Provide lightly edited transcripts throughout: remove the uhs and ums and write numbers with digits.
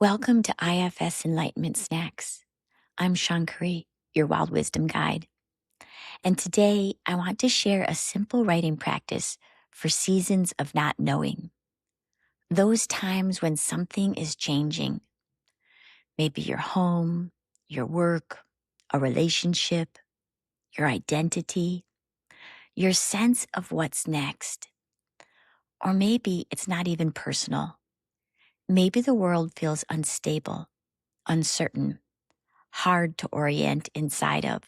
Welcome to IFS Enlightenment Snacks. I'm Shankari, your wild wisdom guide. And today I want to share a simple writing practice for seasons of not knowing. Those times when something is changing. Maybe your home, your work, a relationship, your identity, your sense of what's next. Or maybe it's not even personal. Maybe the world feels unstable, uncertain, hard to orient inside of.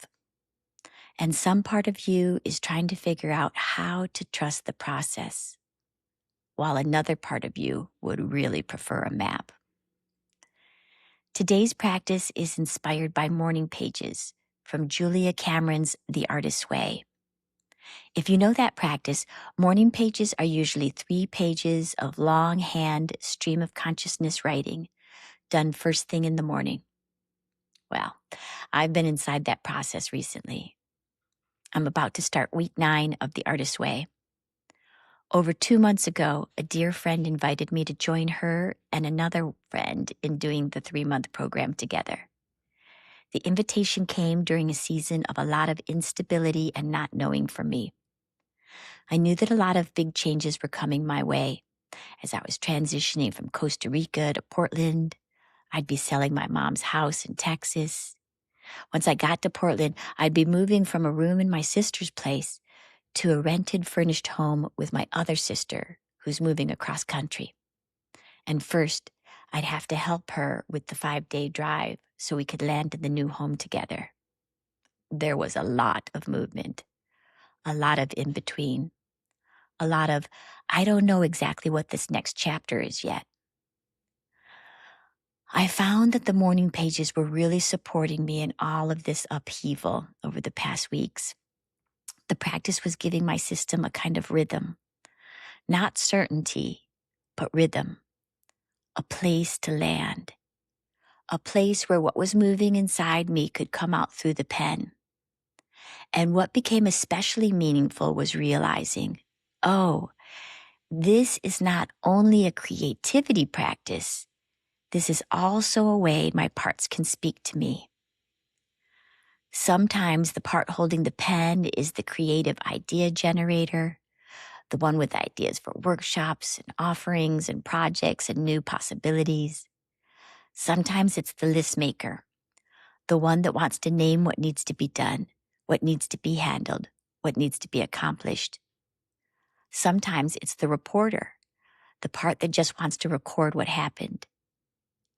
And some part of you is trying to figure out how to trust the process, while another part of you would really prefer a map. Today's practice is inspired by morning pages from Julia Cameron's The Artist's Way. If you know that practice, morning pages are usually 3 pages of longhand stream of consciousness writing done first thing in the morning. Well, I've been inside that process recently. I'm about to start week 9 of The Artist's Way. Over 2 months ago, a dear friend invited me to join her and another friend in doing the 3-month program together. The invitation came during a season of a lot of instability and not knowing for me. I knew that a lot of big changes were coming my way. As I was transitioning from Costa Rica to Portland, I'd be selling my mom's house in Texas. Once I got to Portland, I'd be moving from a room in my sister's place to a rented furnished home with my other sister who's moving across country. And first, I'd have to help her with the 5-day drive so we could land in the new home together. There was a lot of movement, a lot of in between, a lot of, I don't know exactly what this next chapter is yet. I found that the morning pages were really supporting me in all of this upheaval over the past weeks. The practice was giving my system a kind of rhythm, not certainty, but rhythm, a place to land, a place where what was moving inside me could come out through the pen. And what became especially meaningful was realizing, oh, this is not only a creativity practice, this is also a way my parts can speak to me. Sometimes the part holding the pen is the creative idea generator, the one with ideas for workshops and offerings and projects and new possibilities. Sometimes it's the list maker, the one that wants to name what needs to be done, what needs to be handled, what needs to be accomplished. Sometimes it's the reporter, the part that just wants to record what happened.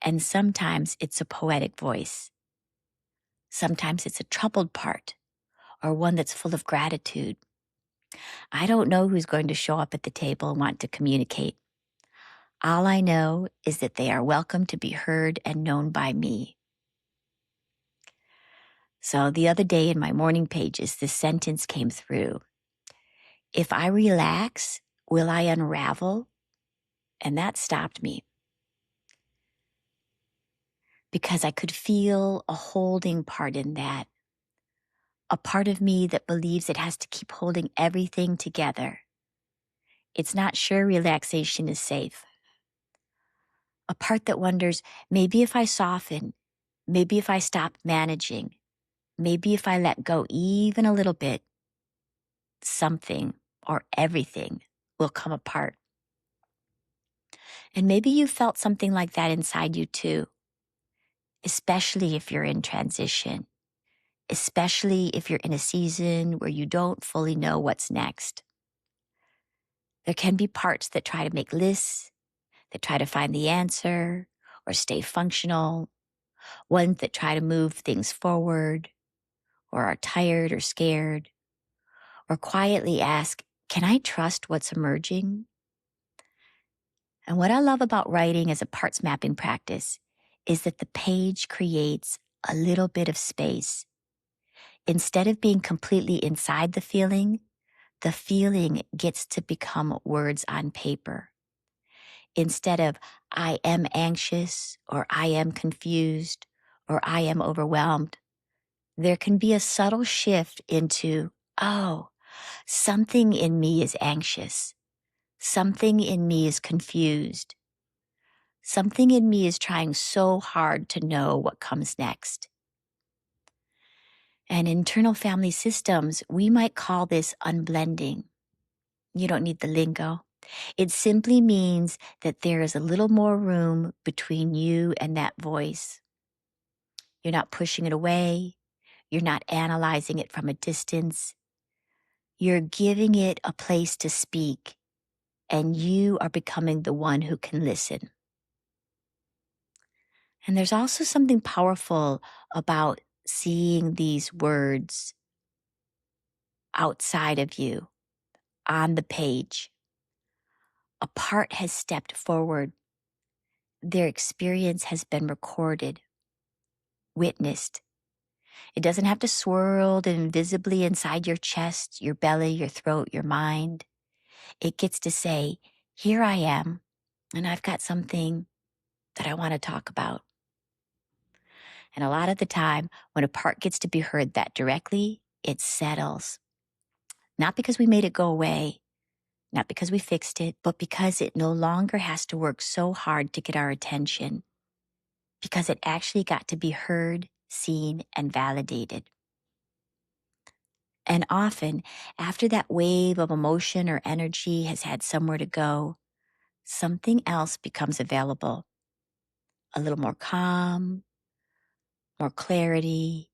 And sometimes it's a poetic voice. Sometimes it's a troubled part, or one that's full of gratitude. I don't know who's going to show up at the table and want to communicate. All I know is that they are welcome to be heard and known by me. So the other day in my morning pages, this sentence came through. If I relax, will I unravel? And that stopped me. Because I could feel a holding part in that. A part of me that believes it has to keep holding everything together. It's not sure relaxation is safe. A part that wonders, maybe if I soften, maybe if I stop managing, maybe if I let go even a little bit, something or everything will come apart. And maybe you felt something like that inside you too, especially if you're in transition, especially if you're in a season where you don't fully know what's next. There can be parts that try to make lists, that try to find the answer or stay functional, ones that try to move things forward or are tired or scared, or quietly ask, can I trust what's emerging? And what I love about writing as a parts mapping practice is that the page creates a little bit of space. Instead of being completely inside the feeling gets to become words on paper. Instead of I am anxious or I am confused or I am overwhelmed, there can be a subtle shift into, oh, something in me is anxious. Something in me is confused. Something in me is trying so hard to know what comes next. And in internal family systems, we might call this unblending. You don't need the lingo. It simply means that there is a little more room between you and that voice. You're not pushing it away. You're not analyzing it from a distance. You're giving it a place to speak, and you are becoming the one who can listen. And there's also something powerful about seeing these words outside of you on the page. A part has stepped forward. Their experience has been recorded, witnessed. It doesn't have to swirl invisibly inside your chest, your belly, your throat, your mind. It gets to say, here I am, and I've got something that I want to talk about. And a lot of the time, when a part gets to be heard that directly, it settles. Not because we made it go away, not because we fixed it, but because it no longer has to work so hard to get our attention. Because it actually got to be heard, seen, and validated. And often, after that wave of emotion or energy has had somewhere to go, something else becomes available. A little more calm, more clarity,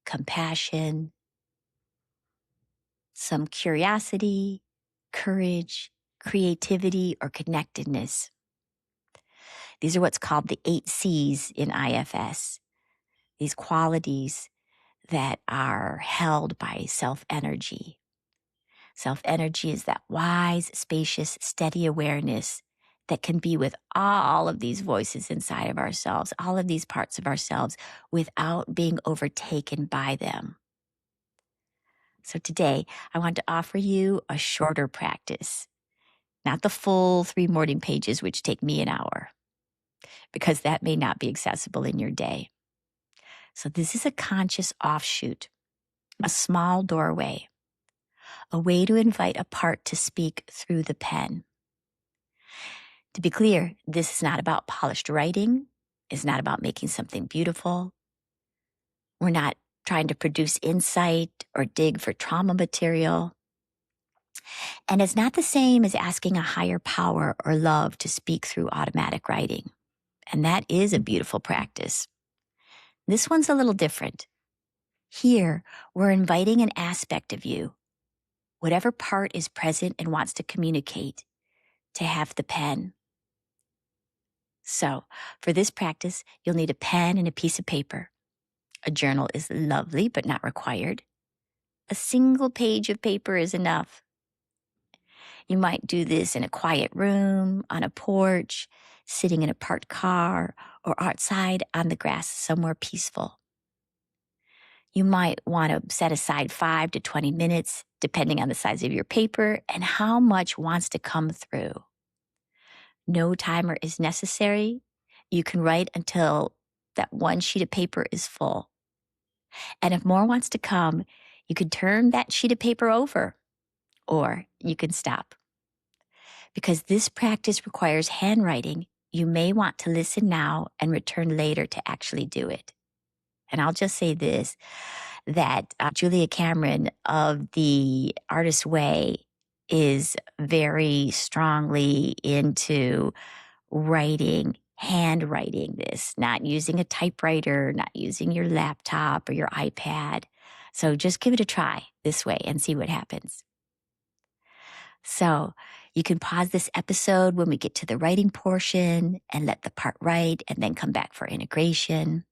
compassion, some curiosity, courage, creativity, or connectedness. These are what's called the 8 C's in IFS. These qualities that are held by self-energy. Self-energy is that wise, spacious, steady awareness that can be with all of these voices inside of ourselves, all of these parts of ourselves, without being overtaken by them. So today, I want to offer you a shorter practice, not the full 3 morning pages, which take me an hour, because that may not be accessible in your day. So this is a conscious offshoot, a small doorway, a way to invite a part to speak through the pen. To be clear, this is not about polished writing. It's not about making something beautiful. We're not trying to produce insight or dig for trauma material. And it's not the same as asking a higher power or love to speak through automatic writing. And that is a beautiful practice. This one's a little different. Here, we're inviting an aspect of you, whatever part is present and wants to communicate, to have the pen. So, for this practice, you'll need a pen and a piece of paper. A journal is lovely, but not required. A single page of paper is enough. You might do this in a quiet room, on a porch, sitting in a parked car, or outside on the grass somewhere peaceful. You might want to set aside 5 to 20 minutes, depending on the size of your paper and how much wants to come through. No timer is necessary. You can write until that one sheet of paper is full. And if more wants to come, you could turn that sheet of paper over, or you can stop. Because this practice requires handwriting, you may want to listen now and return later to actually do it. And I'll just say this, that Julia Cameron of The Artist's Way is very strongly into writing, handwriting this, not using a typewriter, not using your laptop or your iPad. So just give it a try this way and see what happens. So you can pause this episode when we get to the writing portion and let the part write and then come back for integration.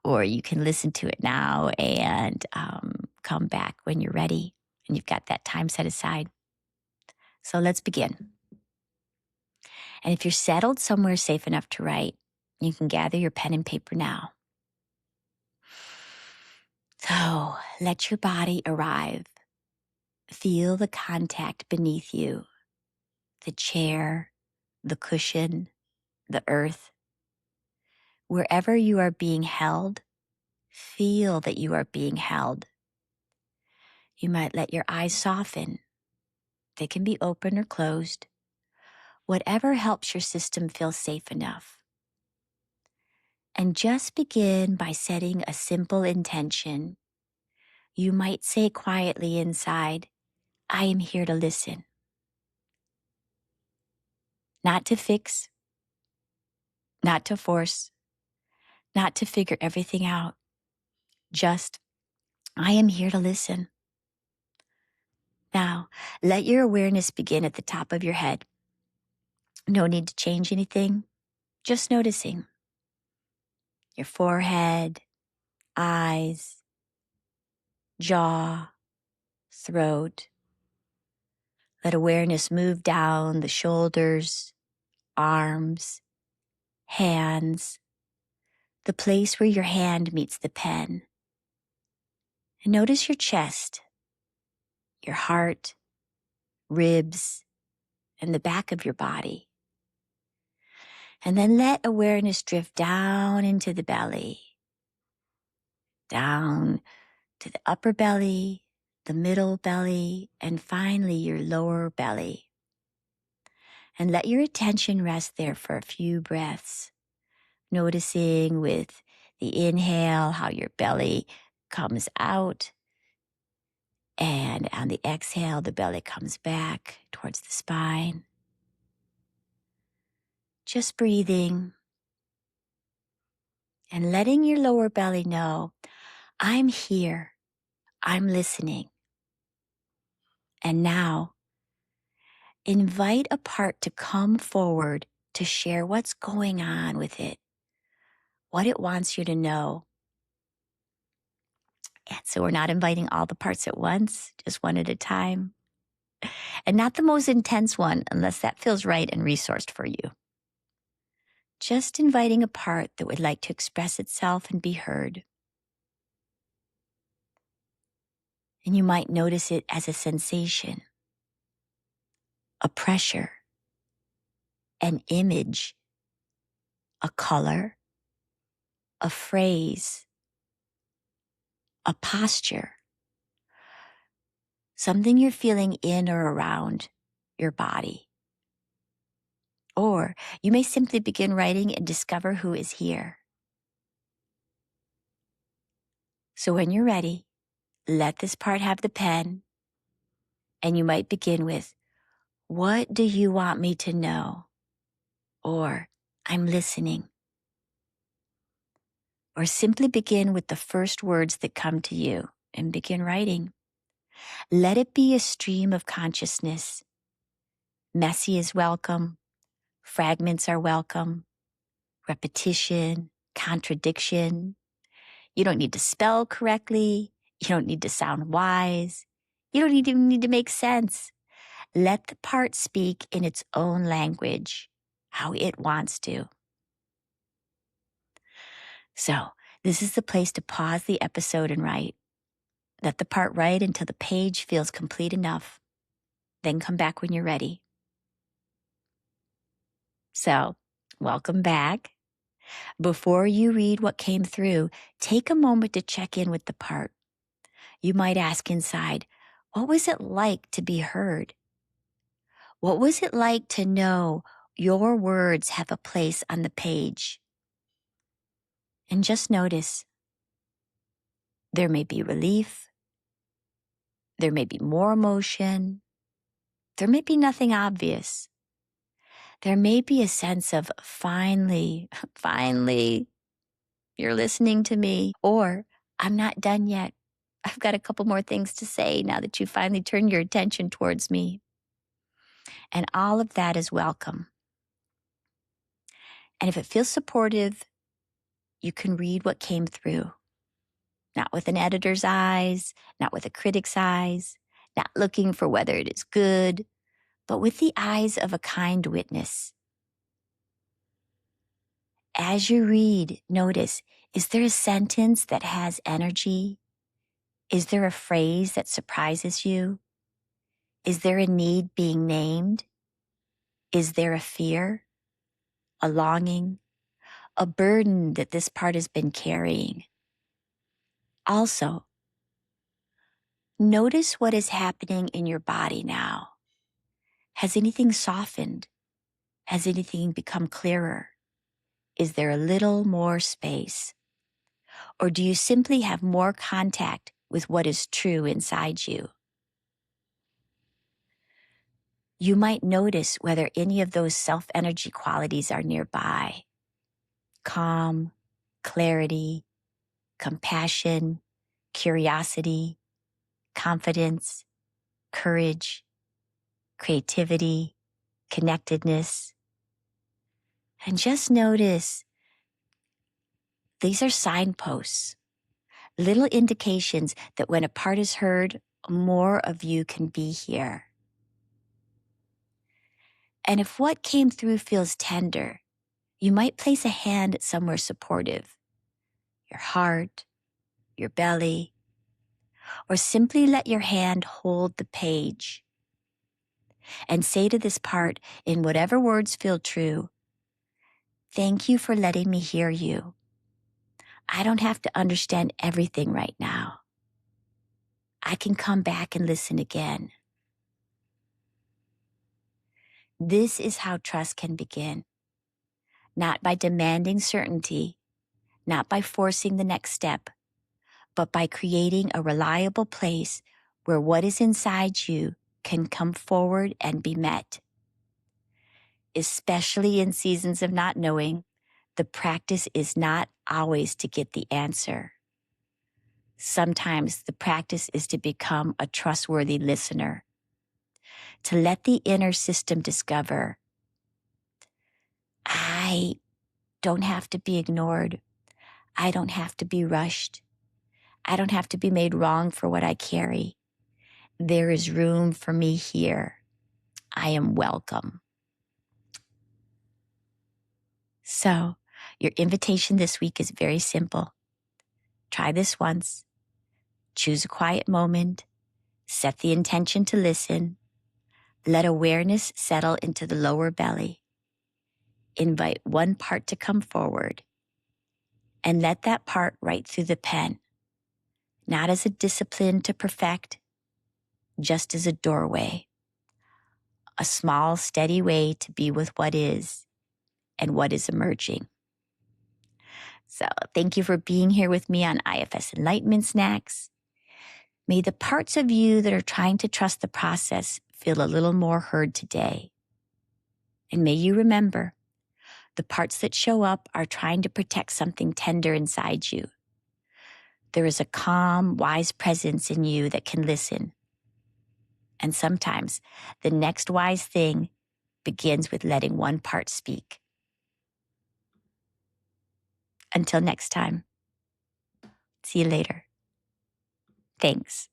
Or you can listen to it now and come back when you're ready and you've got that time set aside. So let's begin. And if you're settled somewhere safe enough to write, you can gather your pen and paper now. So let your body arrive. Feel the contact beneath you, the chair, the cushion, the earth. Wherever you are being held, feel that you are being held. You might let your eyes soften. They can be open or closed. whatever helps your system feel safe enough. And just begin by setting a simple intention. You might say quietly inside, I am here to listen. Not to fix, not to force, not to figure everything out. Just, I am here to listen. Now, let your awareness begin at the top of your head. No need to change anything, just noticing your forehead, eyes, jaw, throat. Let awareness move down the shoulders, arms, hands, the place where your hand meets the pen. And notice your chest, your heart, ribs, and the back of your body. And then let awareness drift down into the belly, down to the upper belly, the middle belly, and finally your lower belly. And let your attention rest there for a few breaths, noticing with the inhale how your belly comes out, and on the exhale, the belly comes back towards the spine. Just breathing and letting your lower belly know, I'm here, I'm listening. And now, invite a part to come forward to share what's going on with it, what it wants you to know. And so we're not inviting all the parts at once, just one at a time. And not the most intense one, unless that feels right and resourced for you. Just inviting a part that would like to express itself and be heard. And you might notice it as a sensation, a pressure, an image, a color, a phrase, a posture, something you're feeling in or around your body. Or you may simply begin writing and discover who is here. So when you're ready, let this part have the pen, and you might begin with, what do you want me to know? Or, I'm listening. Or simply begin with the first words that come to you and begin writing. Let it be a stream of consciousness. Messy is welcome. Fragments are welcome. Repetition, contradiction. You don't need to spell correctly. You don't need to sound wise. You don't even need to make sense. Let the part speak in its own language, how it wants to. So, this is the place to pause the episode and write. Let the part write until the page feels complete enough. Then come back when you're ready. So, welcome back. Before you read what came through, take a moment to check in with the part. You might ask inside, what was it like to be heard? What was it like to know your words have a place on the page? And just notice, there may be relief, there may be more emotion, there may be nothing obvious. There may be a sense of finally, you're listening to me, or I'm not done yet. I've got a couple more things to say now that you finally turned your attention towards me. And all of that is welcome. And if it feels supportive, you can read what came through. Not with an editor's eyes, not with a critic's eyes, not looking for whether it is good, but with the eyes of a kind witness. As you read, notice, is there a sentence that has energy? Is there a phrase that surprises you? Is there a need being named? Is there a fear, a longing, a burden that this part has been carrying? Also, notice what is happening in your body now. Has anything softened? Has anything become clearer? Is there a little more space? Or do you simply have more contact with what is true inside you? You might notice whether any of those self-energy qualities are nearby. Calm, clarity, compassion, curiosity, confidence, courage, creativity, connectedness. And just notice these are signposts, little indications that when a part is heard, more of you can be here. And if what came through feels tender, you might place a hand somewhere supportive, your heart, your belly, or simply let your hand hold the page and say to this part in whatever words feel true, thank you for letting me hear you. I don't have to understand everything right now. I can come back and listen again. This is how trust can begin. Not by demanding certainty, not by forcing the next step, but by creating a reliable place where what is inside you can come forward and be met. Especially in seasons of not knowing, the practice is not always to get the answer. Sometimes the practice is to become a trustworthy listener, to let the inner system discover, I don't have to be ignored. I don't have to be rushed. I don't have to be made wrong for what I carry. There is room for me here. I am welcome. So, your invitation this week is very simple. Try this once. Choose a quiet moment. Set the intention to listen. Let awareness settle into the lower belly. Invite one part to come forward. And let that part write through the pen, not as a discipline to perfect, just as a doorway, a small, steady way to be with what is and what is emerging. So thank you for being here with me on IFS Enlightenment Snacks. May the parts of you that are trying to trust the process feel a little more heard today. And may you remember, the parts that show up are trying to protect something tender inside you. There is a calm, wise presence in you that can listen. And sometimes the next wise thing begins with letting one part speak. Until next time, see you later. Thanks.